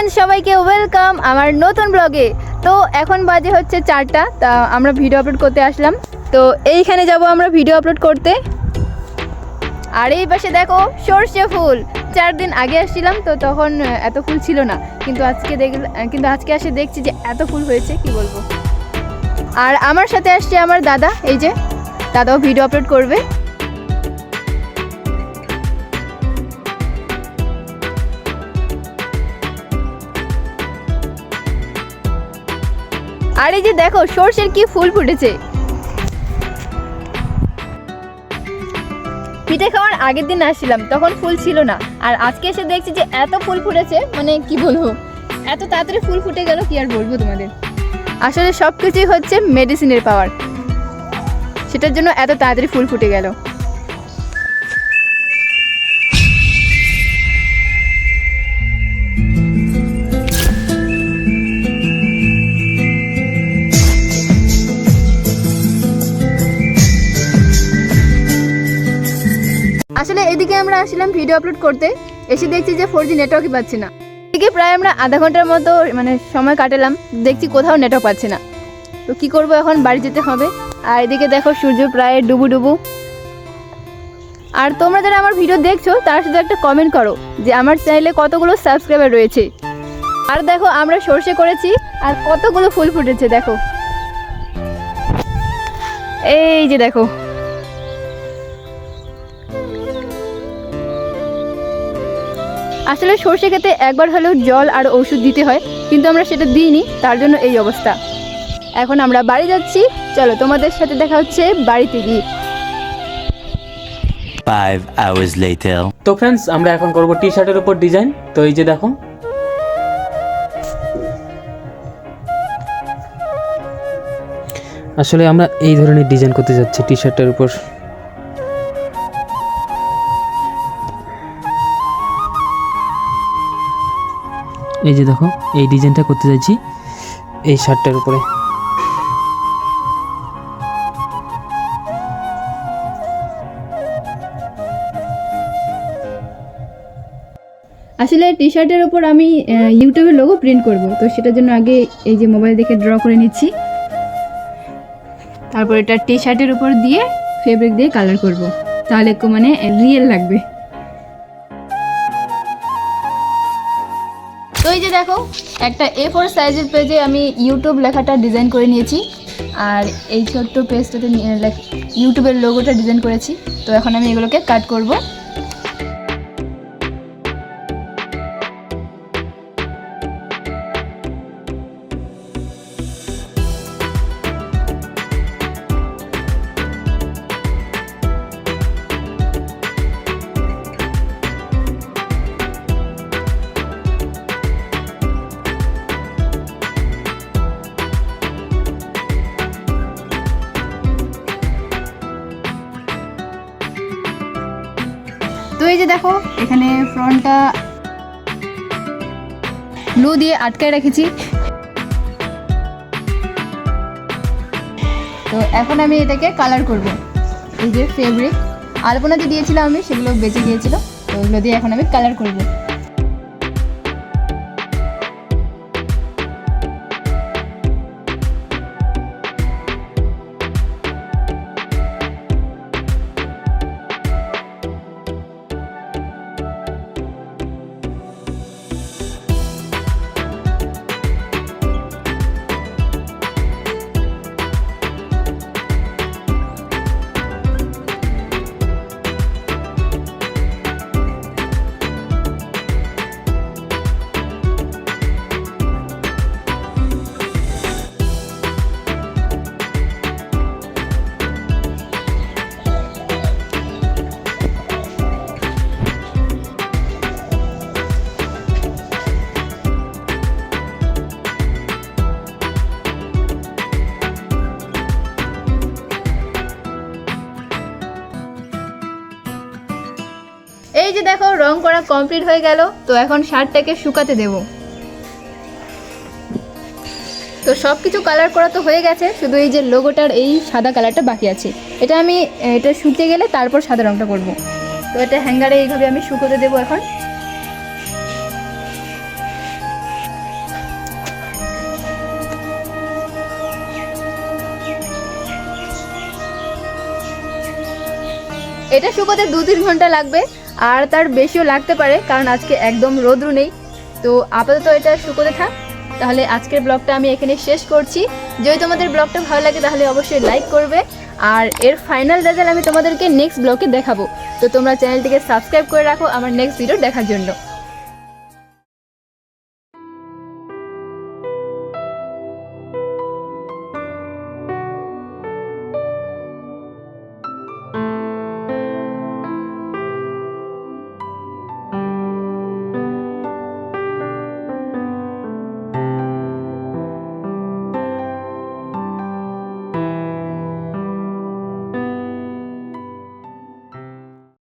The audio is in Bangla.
ফ্রেন্ডস, সবাইকে ওয়েলকাম আমার নতুন ব্লগে। তো এখন বাজে হচ্ছে 4টা, তা আমরা ভিডিও আপলোড করতে আসলাম। তো এইখানে যাব আমরা ভিডিও আপলোড করতে। আর এই পাশে দেখো সর্ষে ফুল। 4 দিন আগে আসছিলাম তো তখন এত ফুল ছিল না, কিন্তু আজকে এসে দেখছি যে এত ফুল হয়েছে, কি বলবো। আর আমার সাথে আসছে আমার দাদা, এই যে দাদাও ভিডিও আপলোড করবে। আর এই যে দেখো সর্ষের কি ফুল ফুটেছে। পিঠে খাওয়ার আগের দিন আসছিলাম, তখন ফুল ছিল না, আর আজকে এসে দেখছি যে এত ফুল ফুটেছে, মানে কি বলবো, এত তাড়াতাড়ি ফুল ফুটে গেল, কি আর বলবো তোমাদের। আসলে সব কিছুই হচ্ছে মেডিসিনের পাওয়ার, সেটার জন্য এত তাড়াতাড়ি ফুল ফুটে গেল। আসলে এদিকে আমরা আসলাম ভিডিও আপলোড করতে, এসে দেখছি যে 4G নেটওয়ার্কই পাচ্ছে না। এদিকে প্রায় আমরা আধা ঘন্টার মতো সময় কাটালাম, দেখছি কোথাও নেটওয়ার্ক পাচ্ছে না। তো কি করব, এখন বাড়ি যেতে হবে। আর এদিকে দেখো সূর্য প্রায় ডুবু। আর তোমরা যারা আমার ভিডিও দেখছো তার শুধু একটা কমেন্ট করো যে আমার চ্যানেলে কতগুলো সাবস্ক্রাইবার রয়েছে। আর দেখো আমরা সর্ষে করেছি আর কতগুলো ফুল ফুটেছে দেখো, এই যে দেখো। আসলে সর্ষে খেতে একবার হলেও জল আর ওষুধ দিতে হয়, কিন্তু আমরা সেটা দিইনি, তার জন্য এই অবস্থা। এখন আমরা বাড়ি যাচ্ছি, চলো তোমাদের সাথে দেখা হচ্ছে বাড়িতে গিয়ে। 5 hours later. তো फ्रेंड्स আমরা এখন করব টি শার্টের উপর ডিজাইন। তো এই যে দেখো, আসলে আমরা এই ধরনের ডিজাইন করতে যাচ্ছি টি শার্টের উপর। এই যে দেখো, এই ডিজাইনটা করতে যাচ্ছি এই শার্টটার উপরে। আসলে টি শার্টের ওপর আমি ইউটিউবের লোগো প্রিন্ট করব, তো সেটার জন্য আগে এই যে মোবাইল দেখে ড্র করে নিচ্ছি, তারপর এটা টি শার্টের উপর দিয়ে ফেব্রিক দিয়ে কালার করব, তাহলে মানে রিয়েল লাগবে। তো এই যে দেখো, একটা A4 সাইজের পেজে আমি ইউটিউব লেখাটা ডিজাইন করে নিয়েছি, আর এই ছোট্ট পেজটাতে ইউটিউবের লোগোটা ডিজাইন করেছি। তো এখন আমি এগুলোকে কাট করব। তো এই যে দেখো, এখানে ফ্রন্টটা গ্লু দিয়ে আটকায় রেখেছি। তো এখন আমি এটাকে কালার করব। এই যে ফেব্রিক আলপনা যে দিয়েছিলাম আমি, সেগুলো বেঁচে গিয়েছিল, তো ওগুলো দিয়ে এখন আমি কালার করব। এই যে দেখো, রং করা কমপ্লিট হয়ে গেল। তো এখন শার্টটাকে শুকাতে দেব। তো সব কিছু কালার করা তো হয়ে গেছে, শুধু এই যে লোগোটার এই সাদা কালারটা বাকি আছে। এটা শুকিয়ে গেলে তারপর সাদা রংটা করব। তো এটা হ্যাঙ্গারে এইভাবে আমি শুকোতে দেবো এখন। এটা শুকোতে 2-3 ঘন্টা লাগবে, আর তার বেশিও লাগতে পারে, কারণ আজকে একদম রোদ্রু নেই। তো আপাতত এটা শুকোতে থাক। তাহলে আজকের ব্লগটা আমি এখানে শেষ করছি। যদি তোমাদের ব্লগটা ভালো লাগে তাহলে অবশ্যই লাইক করবে, আর এর ফাইনাল রেজাল্ট আমি তোমাদেরকে নেক্সট ব্লগে দেখাবো। তো তোমরা চ্যানেলটিকে সাবস্ক্রাইব করে রাখো আমার নেক্সট ভিডিও দেখার জন্য।